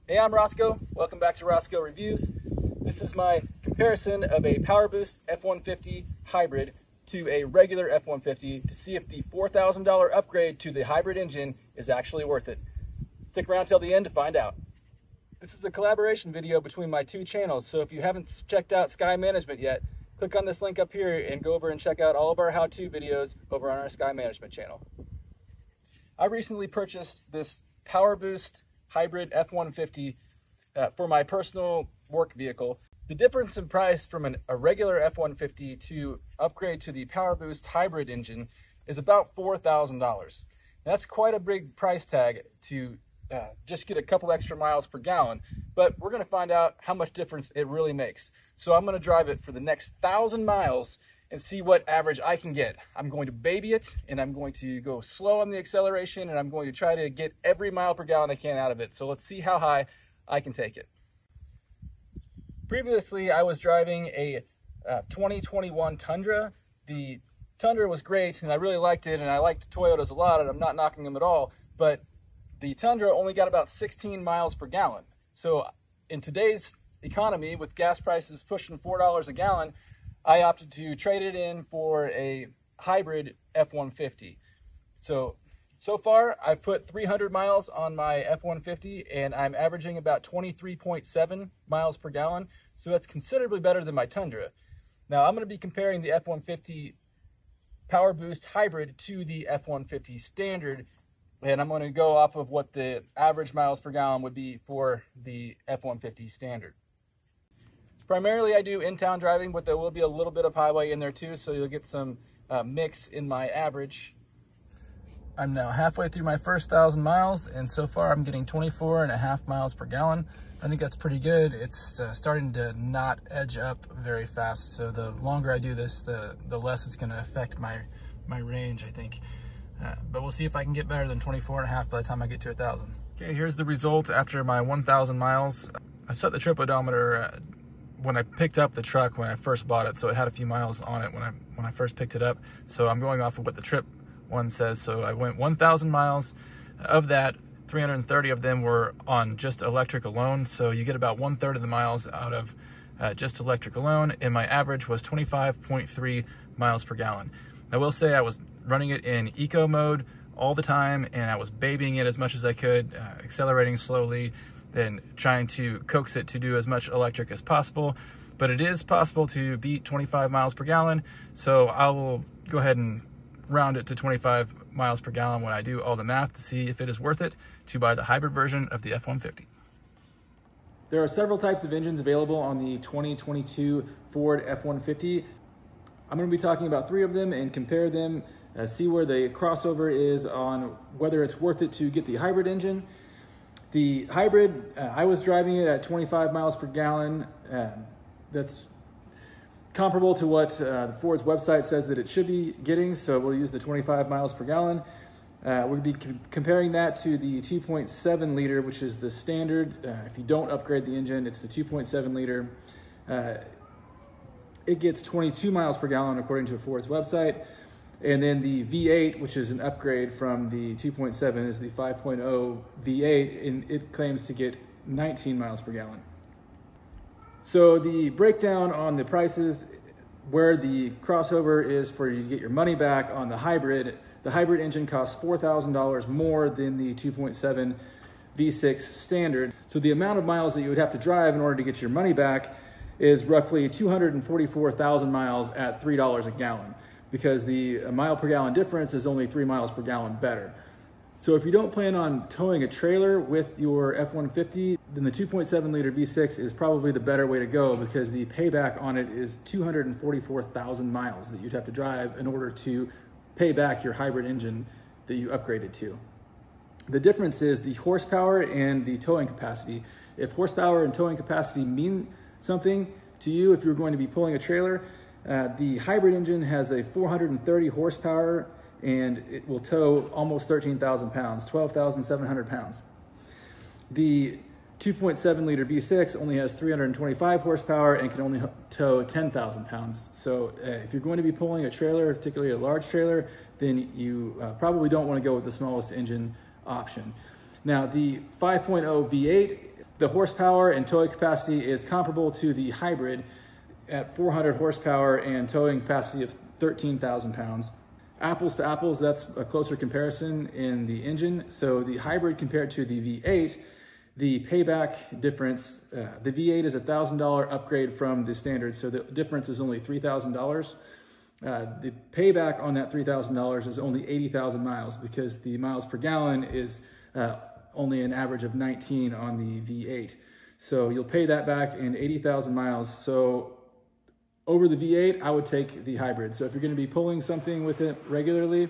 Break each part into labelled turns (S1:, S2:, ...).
S1: Hey, I'm Rosco. Welcome back to Rosco Reviews. This is my comparison of a powerboost F150 hybrid to a regular F150 to see if the $4,000 upgrade to the hybrid engine is actually worth it. Stick around till the end to find out. This is a collaboration video between my two channels, so if you haven't checked out Sky Management yet, click on this link up here and go over and check out all of our how-to videos over on our Sky Management channel. I recently purchased this powerboost hybrid F150 for my personal work vehicle. The difference in price from a regular F150 to upgrade to the powerboost hybrid engine is about $4,000. That's quite a big price tag to just get a couple extra miles per gallon, but we're going to find out how much difference it really makes. So I'm going to drive it for the next 1,000 miles and see what average I can get. I'm going to baby it, and I'm going to go slow on the acceleration, and I'm going to try to get every mile per gallon I can out of it. So let's see how high I can take it. Previously, I was driving a 2021 Tundra. The Tundra was great, and I really liked it, and I liked Toyotas a lot, and I'm not knocking them at all, but the Tundra only got about 16 miles per gallon. So in today's economy, with gas prices pushing $4 a gallon, I opted to trade it in for a hybrid F150. So far, I've put 300 miles on my F150, and I'm averaging about 23.7 miles per gallon. So that's considerably better than my Tundra. Now, I'm going to be comparing the F150 powerboost hybrid to the F150 standard, and I'm going to go off of what the average miles per gallon would be for the F150 standard. Primarily, I do in-town driving, but there will be a little bit of highway in there too, so you'll get some mix in my average. I'm now halfway through my first 1,000 miles, and so far I'm getting 24.5 miles per gallon. I think that's pretty good. It's starting to not edge up very fast, so the longer I do this, the less it's going to affect my range, I think. But we'll see if I can get better than 24.5 by the time I get to 1,000. Okay, here's the result after my 1,000 miles. I set the trip odometer when I picked up the truck when I first bought it, so it had a few miles on it when I first picked it up. So I'm going off of what the trip one says. So I went 1,000 miles. Of that, 330 of them were on just electric alone. So you get about 1/3 of the miles out of just electric alone, and my average was 25.3 miles per gallon. I will say I was running it in eco mode all the time, and I was babying it as much as I could, accelerating slowly, and trying to coax it to do as much electric as possible. But it is possible to beat 25 miles per gallon, so I will go ahead and round it to 25 miles per gallon when I do all the math to see if it is worth it to buy the hybrid version of the F-150. There are several types of engines available on the 2022 Ford F-150. I'm going to be talking about 3 of them and compare them, see where the crossover is on whether it's worth it to get the hybrid engine. The hybrid, I was driving it at 25 miles per gallon. That's comparable to what Ford's website says that it should be getting, so we'll use the 25 miles per gallon. We'll be comparing that to the 2.7 liter, which is the standard. If you don't upgrade the engine, it's the 2.7 liter. It gets 22 miles per gallon according to Ford's website. And then the V8, which is an upgrade from the 2.7, is the 5.0 V8, and it claims to get 19 miles per gallon. So the breakdown on the prices, where the crossover is for you to get your money back on the hybrid engine costs $4,000 more than the 2.7 V6 standard. So the amount of miles that you would have to drive in order to get your money back is roughly 244,000 miles at $3 a gallon, because the mile per gallon difference is only 3 miles per gallon better. So if you don't plan on towing a trailer with your F-150, then the 2.7 liter V6 is probably the better way to go, because the payback on it is 244,000 miles that you'd have to drive in order to pay back your hybrid engine that you upgraded to. The difference is the horsepower and the towing capacity. If horsepower and towing capacity mean something to you, if you're going to be pulling a trailer, the hybrid engine has a 430 horsepower, and it will tow almost 13,000 pounds, 12,700 pounds. The 2.7 liter V6 only has 325 horsepower and can only tow 10,000 pounds. So if you're going to be pulling a trailer, particularly a large trailer, then you probably don't want to go with the smallest engine option. Now the 5.0 V8 The horsepower and towing capacity is comparable to the hybrid at 400 horsepower and towing capacity of 13,000 pounds. Apples to apples, that's a closer comparison in the engine. So the hybrid compared to the V8, the payback difference, the V8 is a $1,000 upgrade from the standard, so the difference is only $3,000. The payback on that $3,000 is only 80,000 miles because the miles per gallon is only an average of 19 on the V8. So you'll pay that back in 80,000 miles. So over the V8, I would take the hybrid. So if you're going to be pulling something with it regularly,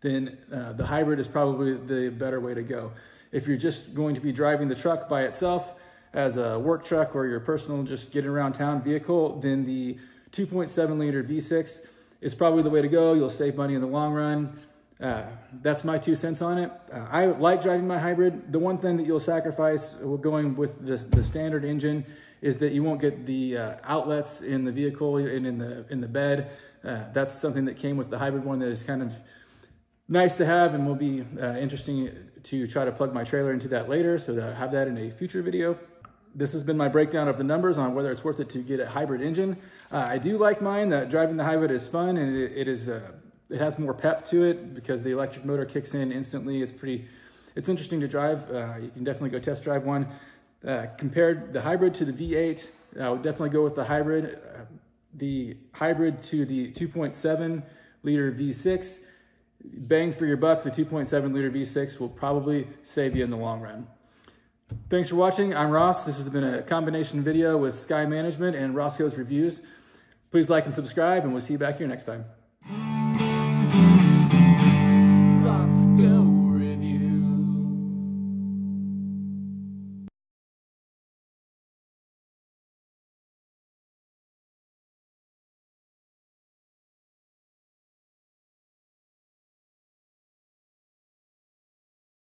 S1: then the hybrid is probably the better way to go. If you're just going to be driving the truck by itself as a work truck or your personal just getting around town vehicle, then the 2.7 liter V6 is probably the way to go. You'll save money in the long run. That's my 2 cents on it. I like driving my hybrid. The one thing that you'll sacrifice going with the standard engine is that you won't get the outlets in the vehicle and in the bed. That's something that came with the hybrid one that is kind of nice to have and will be interesting to try to plug my trailer into that later, so that I'll have that in a future video. This has been my breakdown of the numbers on whether it's worth it to get a hybrid engine. I do like mine. That driving the hybrid is fun, and it has more pep to it because the electric motor kicks in instantly. It's interesting to drive. You can definitely go test drive one. Compared the hybrid to the V8, I would definitely go with the hybrid. The hybrid to the 2.7 liter V6, bang for your buck, the 2.7 liter V6 will probably save you in the long run. Thanks for watching. I'm Ross. This has been a combination video with Sky Management and Rosco's Reviews. Please like and subscribe, and we'll see you back here next time.